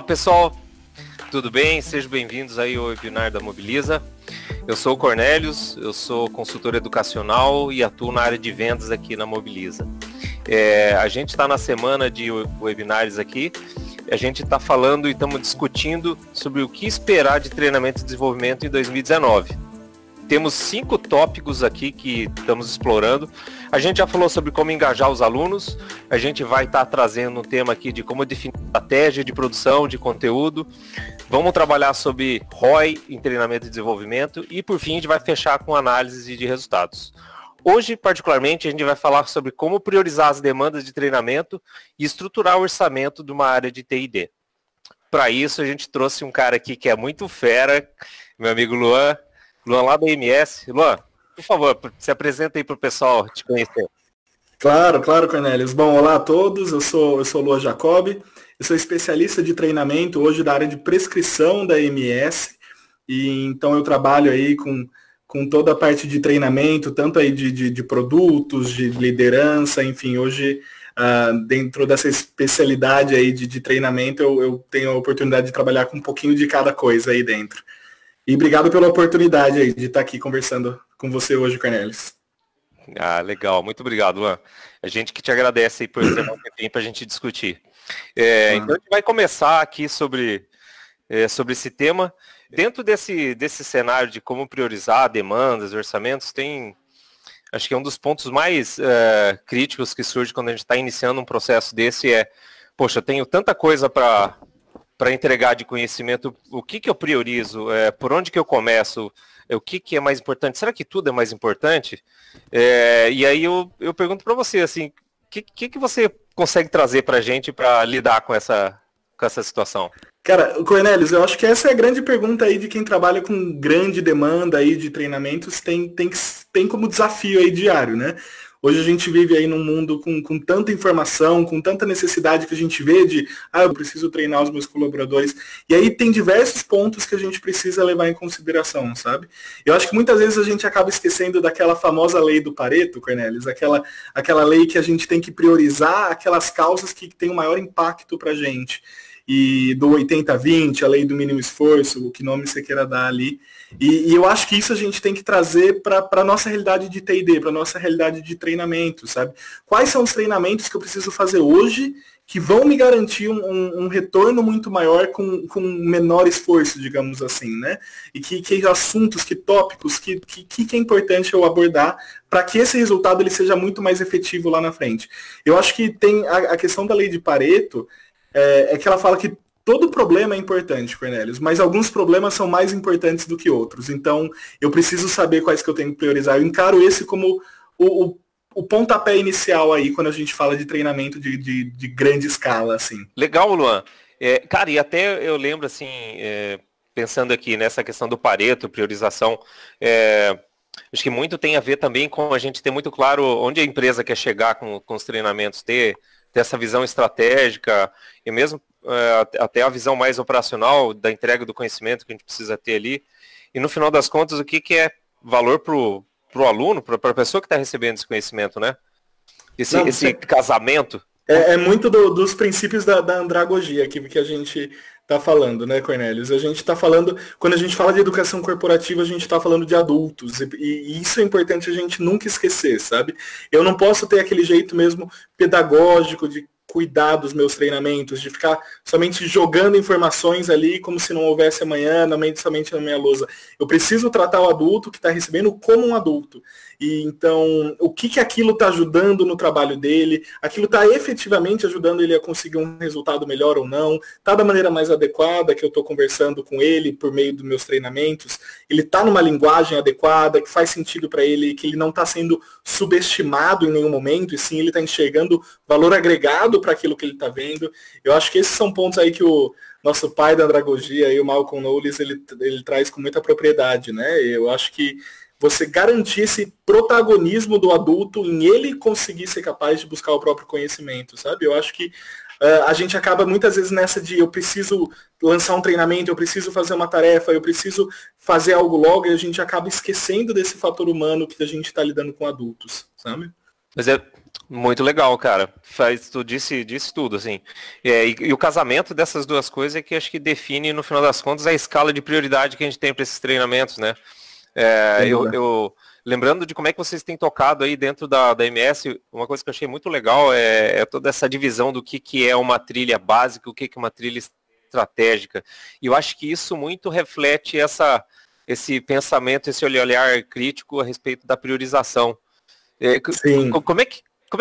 Olá pessoal, tudo bem? Sejam bem-vindos aí ao webinar da Mobiliza. Eu sou o Cornélios, eu sou consultor educacional e atuo na área de vendas aqui na Mobiliza. A gente está na semana de webinars aqui, a gente está falando e estamos discutindo sobre o que esperar de treinamento e desenvolvimento em 2019. Temos 5 tópicos aqui que estamos explorando. A gente já falou sobre como engajar os alunos, a gente vai estar trazendo um tema aqui de como definir estratégia de produção de conteúdo. Vamos trabalhar sobre ROI em treinamento e desenvolvimento e, por fim, a gente vai fechar com análise de resultados. Hoje, particularmente, a gente vai falar sobre como priorizar as demandas de treinamento e estruturar o orçamento de uma área de T&D. Para isso, a gente trouxe um cara aqui que é muito fera, meu amigo Luan lá da MS. Luan, por favor, se apresenta aí para o pessoal te conhecer. Claro, Cornélios. Bom, olá a todos, eu sou o Luan Jacobi, eu sou especialista de treinamento hoje da área de prescrição da MS, e então eu trabalho aí com toda a parte de treinamento, tanto aí de produtos, de liderança, enfim, hoje dentro dessa especialidade aí de treinamento eu tenho a oportunidade de trabalhar com um pouquinho de cada coisa aí dentro. E obrigado pela oportunidade aí de estar aqui conversando com você hoje, Cornélios. Legal. Muito obrigado, Luan. A gente que te agradece aí por ter um tempinho para a gente discutir. Então a gente vai começar aqui sobre esse tema. Dentro desse cenário de como priorizar demandas, orçamentos, acho que um dos pontos mais críticos que surge quando a gente está iniciando um processo desse poxa, eu tenho tanta coisa para entregar de conhecimento, o que eu priorizo, por onde que eu começo, o que é mais importante, será que tudo é mais importante? E aí eu pergunto para você, assim, o que você consegue trazer para a gente para lidar com essa situação? Cara, Cornélios, eu acho que essa é a grande pergunta aí de quem trabalha com grande demanda aí de treinamentos, tem como desafio aí diário, né? Hoje a gente vive aí num mundo com tanta informação, com tanta necessidade que a gente vê de, eu preciso treinar os meus colaboradores. E aí tem diversos pontos que a gente precisa levar em consideração, sabe? Eu acho que muitas vezes a gente acaba esquecendo daquela famosa lei do Pareto, Cornélios, aquela lei que a gente tem que priorizar aquelas causas que têm o maior impacto pra gente. E do 80-20, a lei do mínimo esforço, o que nome você queira dar ali. E eu acho que isso a gente tem que trazer para a nossa realidade de T&D, para a nossa realidade de treinamento, sabe? Quais são os treinamentos que eu preciso fazer hoje que vão me garantir um retorno muito maior com menor esforço, digamos assim, né? E que assuntos, que tópicos, que é importante eu abordar para que esse resultado ele seja muito mais efetivo lá na frente. Eu acho que tem a questão da lei de Pareto, que ela fala que todo problema é importante, Cornélios, mas alguns problemas são mais importantes do que outros. Então, eu preciso saber quais que eu tenho que priorizar. Eu encaro esse como o pontapé inicial aí, quando a gente fala de treinamento de grande escala, assim. Legal, Luan. Cara, e até eu lembro, assim, pensando aqui nessa questão do Pareto, priorização, acho que muito tem a ver também com a gente ter muito claro onde a empresa quer chegar com os treinamentos, ter essa visão estratégica e mesmo até a visão mais operacional da entrega do conhecimento que a gente precisa ter ali. E no final das contas, o que é valor para o aluno, para a pessoa que está recebendo esse conhecimento, né? Esse casamento. É muito dos princípios da andragogia que a gente está falando, né, Cornélios? A gente está falando, quando a gente fala de educação corporativa, a gente está falando de adultos, e isso é importante a gente nunca esquecer, sabe? Eu não posso ter aquele jeito mesmo pedagógico de cuidar dos meus treinamentos, de ficar somente jogando informações ali como se não houvesse amanhã, somente na minha lousa. Eu preciso tratar o adulto que está recebendo como um adulto. E então, o que aquilo está ajudando no trabalho dele, aquilo está efetivamente ajudando ele a conseguir um resultado melhor ou não, está da maneira mais adequada que eu estou conversando com ele por meio dos meus treinamentos, ele está numa linguagem adequada, que faz sentido para ele, que ele não está sendo subestimado em nenhum momento, e sim ele está enxergando valor agregado para aquilo que ele está vendo. Eu acho que esses são pontos aí que o nosso pai da andragogia, aí, o Malcolm Knowles, ele traz com muita propriedade, né? Eu acho que você garantir esse protagonismo do adulto em ele conseguir ser capaz de buscar o próprio conhecimento, sabe? Eu acho que a gente acaba muitas vezes nessa de eu preciso lançar um treinamento, eu preciso fazer uma tarefa, eu preciso fazer algo logo, e a gente acaba esquecendo desse fator humano que a gente está lidando com adultos, sabe? Mas é muito legal, cara. Tu disse tudo, assim. E o casamento dessas duas coisas é que acho que define, no final das contas, a escala de prioridade que a gente tem para esses treinamentos, né? Sem dúvida. Lembrando de como é que vocês têm tocado aí dentro da MS, uma coisa que eu achei muito legal é toda essa divisão do que é uma trilha básica, o que é uma trilha estratégica. E eu acho que isso muito reflete esse pensamento, esse olhar crítico a respeito da priorização. É, Sim. como é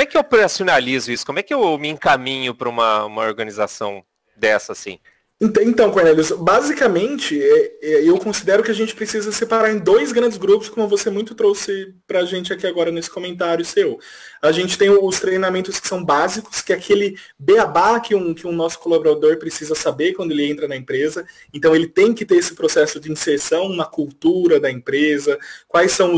que eu operacionalizo isso? Como é que eu me encaminho para uma organização dessa, assim? Então, Cornelius, basicamente, eu considero que a gente precisa separar em dois grandes grupos, como você muito trouxe para a gente aqui agora nesse comentário seu. A gente tem os treinamentos que são básicos, que é aquele beabá que um nosso colaborador precisa saber quando ele entra na empresa. Então, ele tem que ter esse processo de inserção na cultura da empresa, quais são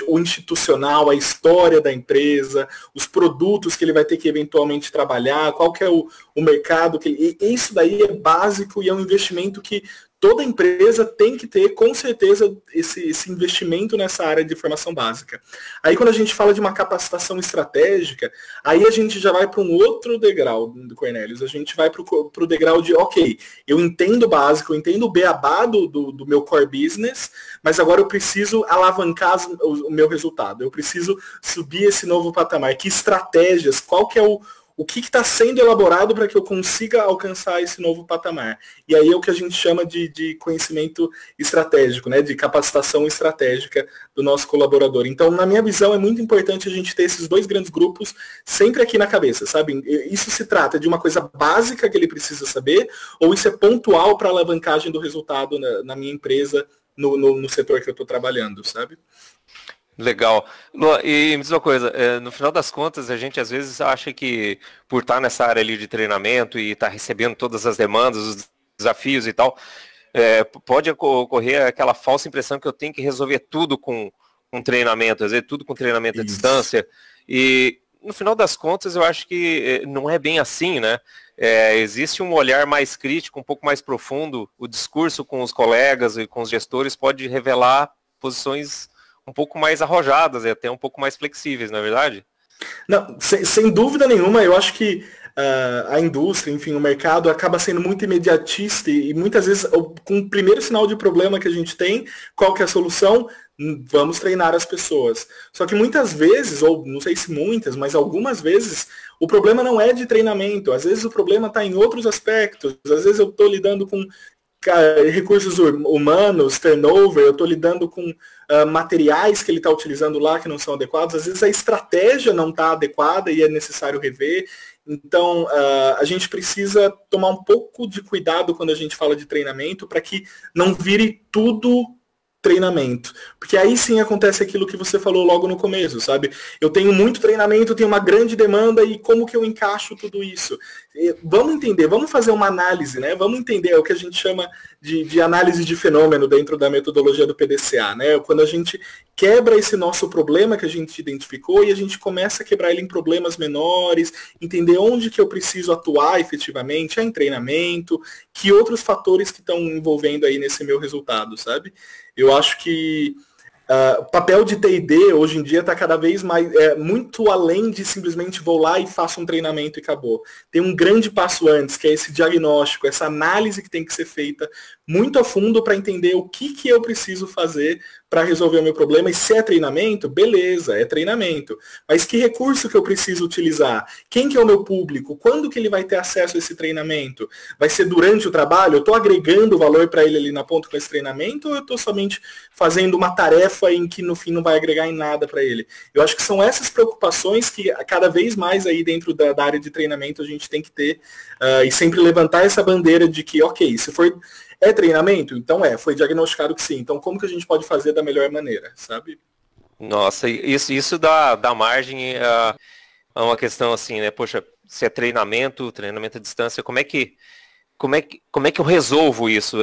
o institucional, a história da empresa, os produtos que ele vai ter que eventualmente trabalhar, qual que é o mercado. E isso daí é básico e é um investimento que toda empresa tem que ter, com certeza, esse investimento nessa área de formação básica. Aí quando a gente fala de uma capacitação estratégica, aí a gente já vai para um outro degrau do Cornelius. A gente vai para o degrau de, ok, eu entendo o básico, eu entendo o beabá do meu core business, mas agora eu preciso alavancar o meu resultado. Eu preciso subir esse novo patamar. Que estratégias, qual que é o que está sendo elaborado para que eu consiga alcançar esse novo patamar. E aí é o que a gente chama de conhecimento estratégico, né, de capacitação estratégica do nosso colaborador. Então, na minha visão, é muito importante a gente ter esses dois grandes grupos sempre aqui na cabeça, sabe? Isso se trata de uma coisa básica que ele precisa saber, ou isso é pontual para a alavancagem do resultado na minha empresa, no setor que eu estou trabalhando, sabe? Legal. E me diz uma coisa, no final das contas, a gente às vezes acha que por estar nessa área ali de treinamento e estar recebendo todas as demandas, os desafios e tal, pode ocorrer aquela falsa impressão que eu tenho que resolver tudo com treinamento, às vezes tudo com treinamento à Isso. distância. E no final das contas, eu acho que não é bem assim, né? Existe um olhar mais crítico, um pouco mais profundo. O discurso com os colegas e com os gestores pode revelar posições um pouco mais arrojadas e até um pouco mais flexíveis, não é verdade? Não, sem dúvida nenhuma, eu acho que a indústria, enfim, o mercado acaba sendo muito imediatista e muitas vezes com o primeiro sinal de problema que a gente tem, qual que é a solução? Vamos treinar as pessoas. Só que muitas vezes, ou não sei se muitas, mas algumas vezes, o problema não é de treinamento. Às vezes o problema está em outros aspectos. Às vezes eu estou lidando com recursos humanos, turnover, eu estou lidando com materiais que ele está utilizando lá que não são adequados, às vezes a estratégia não está adequada e é necessário rever. Então, a gente precisa tomar um pouco de cuidado quando a gente fala de treinamento para que não vire tudo treinamento. Porque aí sim acontece aquilo que você falou logo no começo, sabe? Eu tenho muito treinamento, tenho uma grande demanda e como que eu encaixo tudo isso? Vamos entender, vamos fazer uma análise, né? Vamos entender o que a gente chama de análise de fenômeno dentro da metodologia do PDCA, né? Quando a gente quebra esse nosso problema que a gente identificou e a gente começa a quebrar ele em problemas menores, entender onde que eu preciso atuar efetivamente, em treinamento, que outros fatores que estão envolvendo aí nesse meu resultado, sabe? Eu acho que o papel de T&D hoje em dia está cada vez mais muito além de simplesmente vou lá e faço um treinamento e acabou. Tem um grande passo antes, que é esse diagnóstico, essa análise que tem que ser feita muito a fundo para entender o que eu preciso fazer para resolver o meu problema. E se é treinamento, beleza, é treinamento. Mas que recurso que eu preciso utilizar? Quem que é o meu público? Quando que ele vai ter acesso a esse treinamento? Vai ser durante o trabalho? Eu estou agregando valor para ele ali na ponta com esse treinamento ou eu estou somente fazendo uma tarefa em que no fim não vai agregar em nada para ele? Eu acho que são essas preocupações que cada vez mais aí dentro da área de treinamento a gente tem que ter e sempre levantar essa bandeira de que, ok, se for treinamento? Então foi diagnosticado que sim. Então como que a gente pode fazer da melhor maneira, sabe? Nossa, isso dá margem a uma questão assim, né? Poxa, se é treinamento à distância, como é que eu resolvo isso?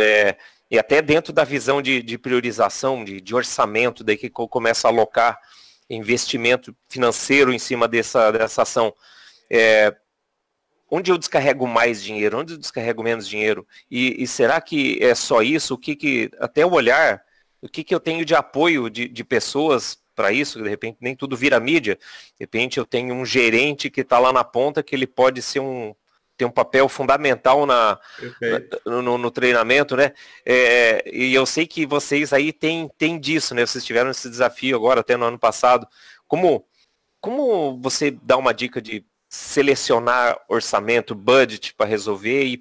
E até dentro da visão de priorização, de orçamento, daí que eu começo a alocar investimento financeiro em cima dessa ação. Onde eu descarrego mais dinheiro? Onde eu descarrego menos dinheiro? E será que é só isso? Até o olhar, o que eu tenho de apoio de pessoas para isso, de repente nem tudo vira mídia, de repente eu tenho um gerente que está lá na ponta, que ele pode ser tem um papel fundamental no treinamento, né? E eu sei que vocês aí têm disso, né? Vocês tiveram esse desafio agora, até no ano passado. Como você dá uma dica de selecionar orçamento, budget para resolver e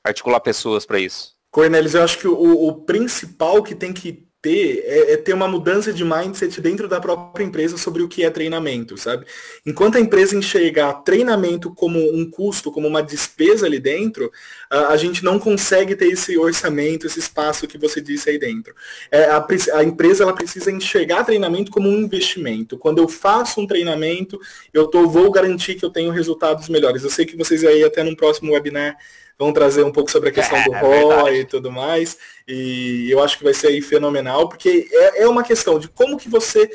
articular pessoas para isso? Cornelis, eu acho que o principal que tem que ter é ter uma mudança de mindset dentro da própria empresa sobre o que é treinamento, sabe? Enquanto a empresa enxergar treinamento como um custo, como uma despesa ali dentro, a gente não consegue ter esse orçamento, esse espaço que você disse aí dentro. A empresa ela precisa enxergar treinamento como um investimento. Quando eu faço um treinamento, vou garantir que eu tenho resultados melhores. Eu sei que vocês aí até no próximo webinar vão trazer um pouco sobre a questão do ROI e tudo mais, e eu acho que vai ser aí fenomenal, porque é uma questão de como que você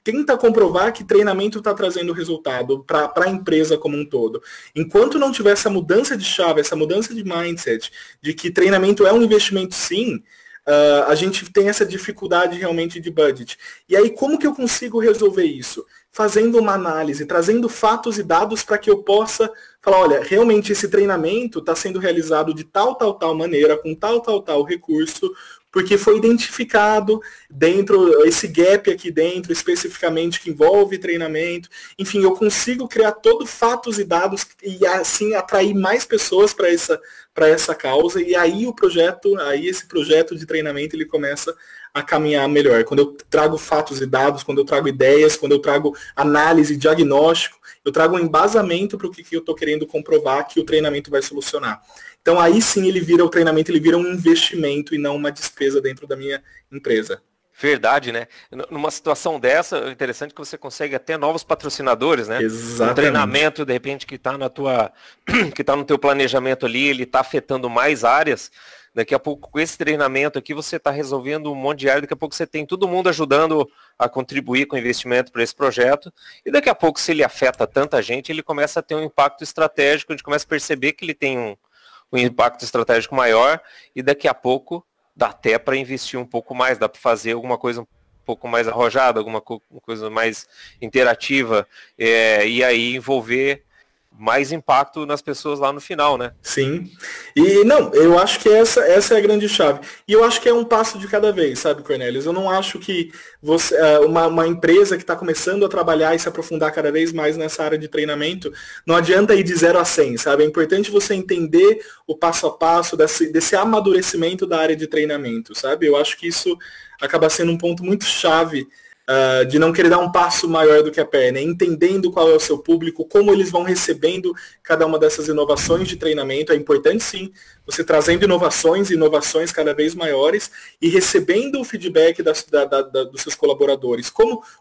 tenta comprovar que treinamento está trazendo resultado para a empresa como um todo. Enquanto não tiver essa mudança de chave, essa mudança de mindset, de que treinamento é um investimento sim, a gente tem essa dificuldade realmente de budget. E aí, como que eu consigo resolver isso? Fazendo uma análise, trazendo fatos e dados para que eu possa falar, olha, realmente esse treinamento está sendo realizado de tal maneira, com tal recurso, porque foi identificado dentro, esse gap aqui dentro, especificamente, que envolve treinamento. Enfim, eu consigo criar todo fatos e dados e assim atrair mais pessoas para essa causa, e aí esse projeto de treinamento ele começa a caminhar melhor. Quando eu trago fatos e dados, quando eu trago ideias, quando eu trago análise, diagnóstico, eu trago um embasamento para o que eu estou querendo comprovar que o treinamento vai solucionar. Então aí sim o treinamento ele vira um investimento e não uma despesa dentro da minha empresa. Verdade, né? Numa situação dessa, é interessante que você consegue até novos patrocinadores, né? Exatamente. Um treinamento, de repente, que está que tá no teu planejamento ali, ele está afetando mais áreas. Daqui a pouco, com esse treinamento aqui, você está resolvendo um monte de área. Daqui a pouco você tem todo mundo ajudando a contribuir com o investimento para esse projeto. E daqui a pouco, se ele afeta tanta gente, ele começa a ter um impacto estratégico. A gente começa a perceber que ele tem um impacto estratégico maior. E daqui a pouco, dá até para investir um pouco mais. Dá para fazer alguma coisa um pouco mais arrojada, alguma coisa mais interativa. E aí envolver mais impacto nas pessoas lá no final, né? Sim. E não, eu acho que essa é a grande chave. E eu acho que é um passo de cada vez, sabe, Cornelius? Eu não acho que uma empresa que está começando a trabalhar e se aprofundar cada vez mais nessa área de treinamento, não adianta ir de 0 a 100, sabe? É importante você entender o passo a passo desse amadurecimento da área de treinamento, sabe? Eu acho que isso acaba sendo um ponto muito chave de não querer dar um passo maior do que a perna, entendendo qual é o seu público, como eles vão recebendo cada uma dessas inovações de treinamento. É importante sim, você trazendo inovações cada vez maiores e recebendo o feedback dos seus colaboradores.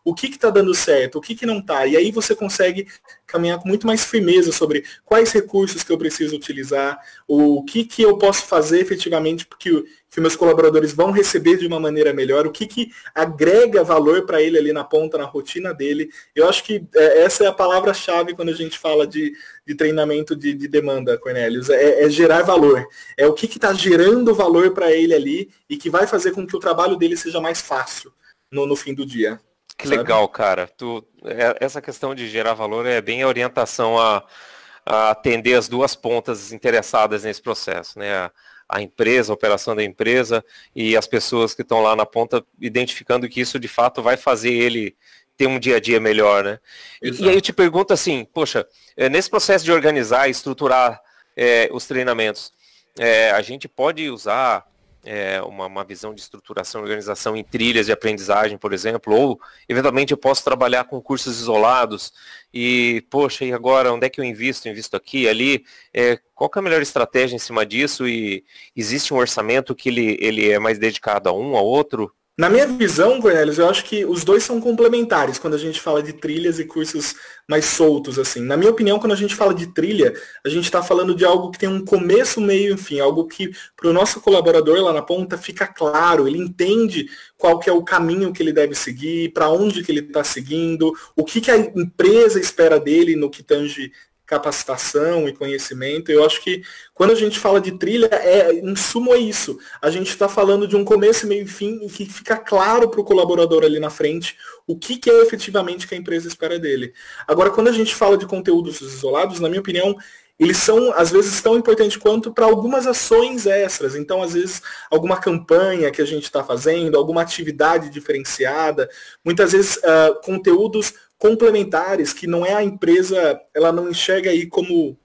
O que está dando certo, o que não está. E aí você consegue caminhar com muito mais firmeza sobre quais recursos que eu preciso utilizar, o que eu posso fazer efetivamente que meus colaboradores vão receber de uma maneira melhor, o que agrega valor para ele ali na ponta, na rotina dele. Eu acho que essa é a palavra-chave quando a gente fala de treinamento de demanda, Cornelius. É gerar valor. É o que está gerando valor para ele ali e que vai fazer com que o trabalho dele seja mais fácil no fim do dia. Que sabe? Legal, cara. Essa questão de gerar valor é bem a orientação a atender as duas pontas interessadas nesse processo, né? A empresa, a operação da empresa e as pessoas que estão lá na ponta identificando que isso de fato vai fazer ele ter um dia a dia melhor, né? E aí eu te pergunto assim, poxa, nesse processo de organizar e estruturar os treinamentos, a gente pode usar uma visão de estruturação e organização em trilhas de aprendizagem, por exemplo, ou eventualmente eu posso trabalhar com cursos isolados e, poxa, e agora onde é que eu invisto? Invisto aqui, ali? Qual que é a melhor estratégia em cima disso? E existe um orçamento que ele é mais dedicado a um, a outro? Na minha visão, Cornelius, eu acho que os dois são complementares quando a gente fala de trilhas e cursos mais soltos, assim. Na minha opinião, quando a gente fala de trilha, a gente está falando de algo que tem um começo, meio e fim, algo que para o nosso colaborador lá na ponta fica claro, ele entende qual que é o caminho que ele deve seguir, para onde que ele está seguindo, o que a empresa espera dele no que tange capacitação e conhecimento. Eu acho que quando a gente fala de trilha, em suma é isso. A gente está falando de um começo, meio e fim, e que fica claro para o colaborador ali na frente o que é efetivamente que a empresa espera dele. Agora, quando a gente fala de conteúdos isolados, na minha opinião, eles são, às vezes, tão importantes quanto para algumas ações extras. Então, às vezes, alguma campanha que a gente está fazendo, alguma atividade diferenciada, muitas vezes conteúdos complementares, que não é a empresa, ela não enxerga aí como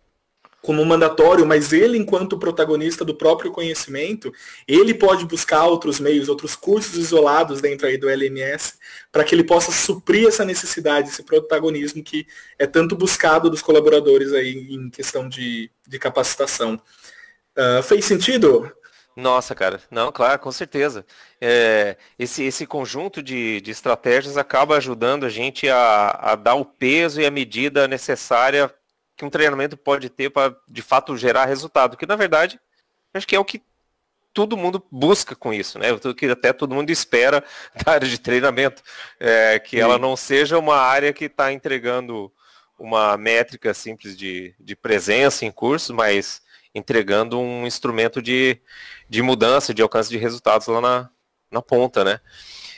mandatório, mas ele, enquanto protagonista do próprio conhecimento, ele pode buscar outros meios, outros cursos isolados dentro aí do LMS, para que ele possa suprir essa necessidade, esse protagonismo que é tanto buscado dos colaboradores aí em questão de capacitação. Fez sentido? Nossa, cara, não, claro, com certeza. Esse conjunto de estratégias acaba ajudando a gente a dar o peso e a medida necessária que um treinamento pode ter para, de fato, gerar resultado. Que, na verdade, acho que é o que todo mundo busca com isso, né? O que até todo mundo espera da área de treinamento. Que ela não seja uma área que está entregando uma métrica simples de presença em cursos, mas entregando um instrumento de mudança, de alcance de resultados lá na ponta, né?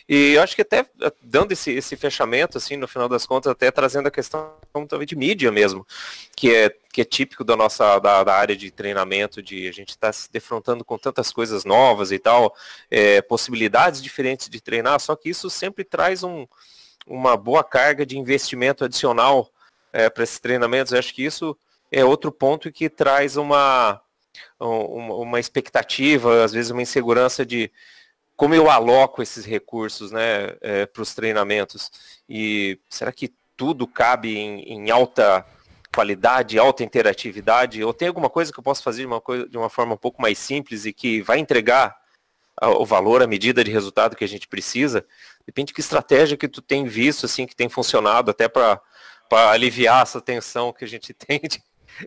E eu acho que até dando esse fechamento, assim, no final das contas, até trazendo a questão também de mídia mesmo, que é típico da área de treinamento, de a gente estar se defrontando com tantas coisas novas e tal, possibilidades diferentes de treinar, só que isso sempre traz uma boa carga de investimento adicional para esses treinamentos. Eu acho que isso é outro ponto que traz uma expectativa, às vezes uma insegurança de como eu aloco esses recursos, né, para os treinamentos. E será que tudo cabe em alta qualidade, alta interatividade? Ou tem alguma coisa que eu posso fazer de uma forma um pouco mais simples e que vai entregar o valor, a medida de resultado que a gente precisa? Depende de que estratégia que tu tem visto, assim, que tem funcionado até para aliviar essa tensão que a gente tem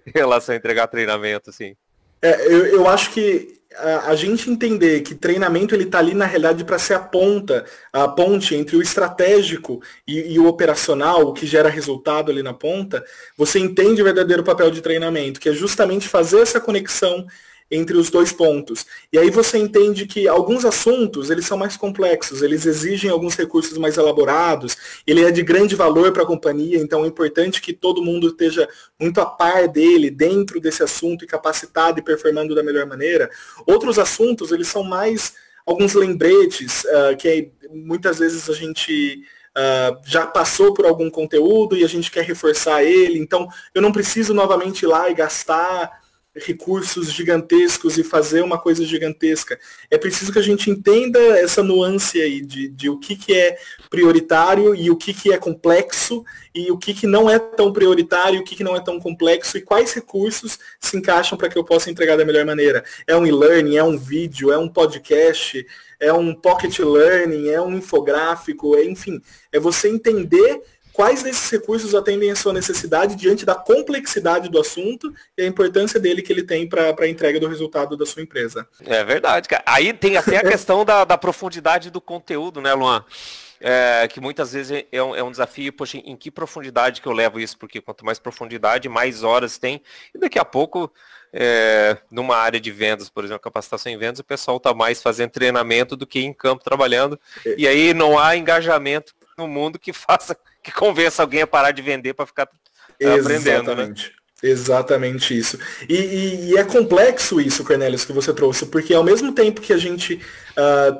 em relação a entregar treinamento, assim. Eu acho que a gente entender que treinamento ele está ali na realidade para ser a ponte entre o estratégico e o operacional, o que gera resultado ali na ponta, você entende o verdadeiro papel de treinamento, que é justamente fazer essa conexão entre os dois pontos. E aí você entende que alguns assuntos, eles são mais complexos, eles exigem alguns recursos mais elaborados, ele é de grande valor para a companhia, então é importante que todo mundo esteja muito a par dele, dentro desse assunto, e capacitado e performando da melhor maneira. Outros assuntos, eles são mais alguns lembretes, que muitas vezes a gente já passou por algum conteúdo e a gente quer reforçar ele, então eu não preciso novamente ir lá e gastar recursos gigantescos e fazer uma coisa gigantesca. É preciso que a gente entenda essa nuance aí de o que é prioritário e o que é complexo e o que não é tão prioritário e o que não é tão complexo e quais recursos se encaixam para que eu possa entregar da melhor maneira. É um e-learning, é um vídeo, é um podcast, é um pocket learning, é um infográfico, enfim, é você entender quais desses recursos atendem a sua necessidade diante da complexidade do assunto e a importância dele que ele tem para a entrega do resultado da sua empresa. É verdade, cara. Aí tem até a questão da profundidade do conteúdo, né, Luan? Que muitas vezes é um desafio, poxa, em que profundidade que eu levo isso? Porque quanto mais profundidade, mais horas tem. E daqui a pouco, numa área de vendas, por exemplo, capacitação em vendas, o pessoal está mais fazendo treinamento do que em campo trabalhando. E aí não há engajamento no mundo que convença alguém a parar de vender para ficar aprendendo, né? Exatamente isso. E é complexo isso, Cornelius, que você trouxe, porque ao mesmo tempo que a gente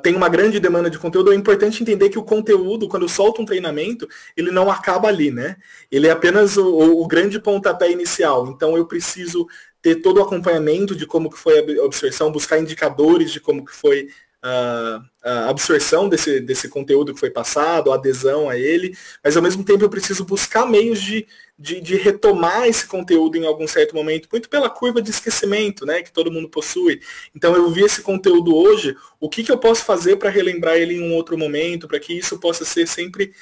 tem uma grande demanda de conteúdo, é importante entender que o conteúdo, quando solta um treinamento, ele não acaba ali, né? Ele é apenas o grande pontapé inicial. Então eu preciso ter todo o acompanhamento de como que foi a absorção, buscar indicadores de como que foi a absorção desse conteúdo que foi passado, a adesão a ele, mas ao mesmo tempo eu preciso buscar meios de retomar esse conteúdo em algum certo momento, muito pela curva de esquecimento, né, que todo mundo possui. Então eu vi esse conteúdo hoje, o que eu posso fazer para relembrar ele em um outro momento, para que isso possa ser sempre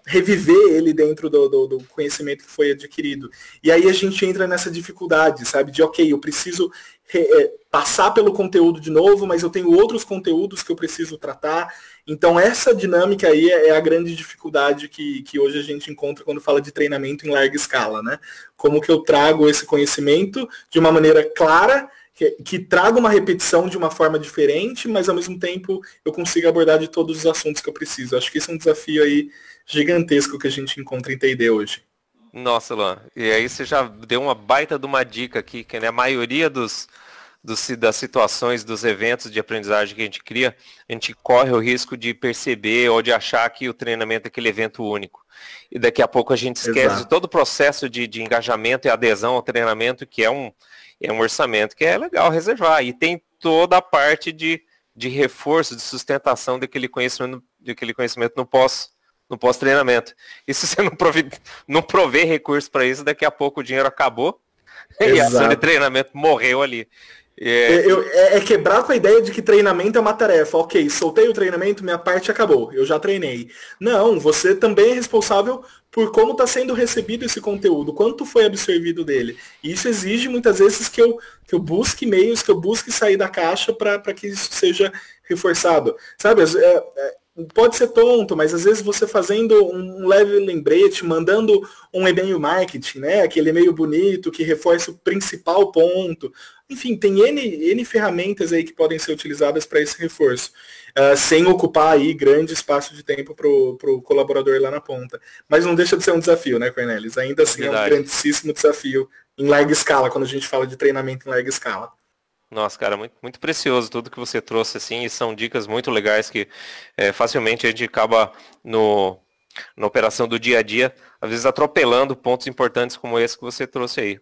reviver ele dentro do conhecimento que foi adquirido. E aí a gente entra nessa dificuldade, sabe? De, ok, eu preciso passar pelo conteúdo de novo, mas eu tenho outros conteúdos que eu preciso tratar. Então essa dinâmica aí é a grande dificuldade que hoje a gente encontra quando fala de treinamento em larga escala, né? Como que eu trago esse conhecimento de uma maneira clara, que traga uma repetição de uma forma diferente, mas ao mesmo tempo eu consigo abordar de todos os assuntos que eu preciso. Acho que esse é um desafio aí gigantesco que a gente encontra em T&D hoje. Nossa, Luan, e aí você já deu uma baita de uma dica aqui, que né, a maioria das situações, dos eventos de aprendizagem que a gente cria, a gente corre o risco de perceber ou de achar que o treinamento é aquele evento único. E daqui a pouco a gente esquece de todo o processo de engajamento e adesão ao treinamento, que é um orçamento que é legal reservar. E tem toda a parte de reforço, de sustentação daquele conhecimento no pós-treinamento. E se você não prover recurso para isso, daqui a pouco o dinheiro acabou e a ação de treinamento morreu ali. É quebrar com a ideia de que treinamento é uma tarefa. Ok, soltei o treinamento, minha parte acabou, eu já treinei. Não, você também é responsável por como está sendo recebido esse conteúdo, quanto foi absorvido dele. E isso exige muitas vezes que eu busque meios, que eu busque sair da caixa para que isso seja reforçado. Sabe, pode ser tonto, mas às vezes você fazendo um leve lembrete, mandando um e-mail marketing, né? Aquele e-mail bonito que reforça o principal ponto. Enfim, tem N ferramentas aí que podem ser utilizadas para esse reforço, sem ocupar aí grande espaço de tempo para o colaborador lá na ponta. Mas não deixa de ser um desafio, né, Cornelis? Ainda assim é um grandíssimo desafio em larga escala, quando a gente fala de treinamento em larga escala. Nossa, cara, muito, muito precioso tudo que você trouxe, assim, e são dicas muito legais que facilmente a gente acaba na operação do dia a dia, às vezes atropelando pontos importantes como esse que você trouxe aí.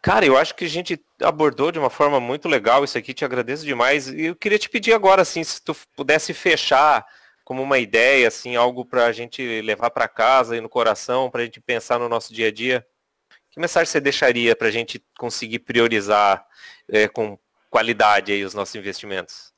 Cara, eu acho que a gente abordou de uma forma muito legal isso aqui, te agradeço demais, e eu queria te pedir agora, assim, se tu pudesse fechar como uma ideia, assim, algo para a gente levar para casa e no coração, para a gente pensar no nosso dia a dia, que mensagem você deixaria para a gente conseguir priorizar com qualidade aí os nossos investimentos?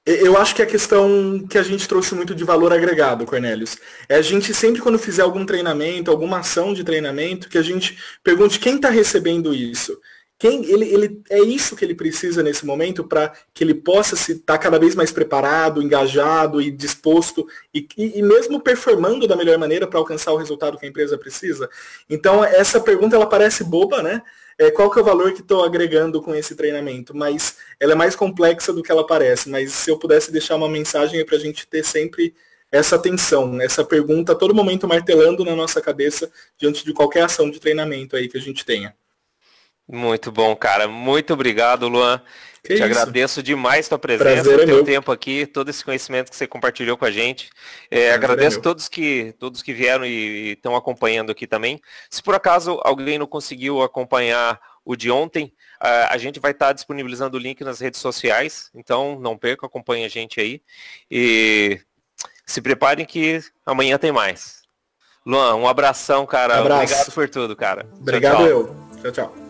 Eu acho que a questão que a gente trouxe muito de valor agregado, Cornélios, é a gente sempre quando fizer algum treinamento, alguma ação de treinamento, que a gente pergunte quem está recebendo isso. Ele é isso que ele precisa nesse momento para que ele possa estar cada vez mais preparado, engajado e disposto e mesmo performando da melhor maneira para alcançar o resultado que a empresa precisa. Então essa pergunta ela parece boba, né? Qual que é o valor que estou agregando com esse treinamento? Mas ela é mais complexa do que ela parece. Mas se eu pudesse deixar uma mensagem é para a gente ter sempre essa atenção, essa pergunta a todo momento martelando na nossa cabeça diante de qualquer ação de treinamento aí que a gente tenha. Muito bom, cara. Muito obrigado, Luan. Te agradeço demais tua presença, Prazer o teu tempo aqui, todo esse conhecimento que você compartilhou com a gente. Agradeço todos que vieram e estão acompanhando aqui também. Se por acaso alguém não conseguiu acompanhar o de ontem, a gente vai estar disponibilizando o link nas redes sociais, então não perca, acompanhe a gente aí. E se preparem que amanhã tem mais. Luan, um abração, cara. Abraço. Obrigado por tudo, cara. Obrigado. Tchau, tchau. Tchau, tchau.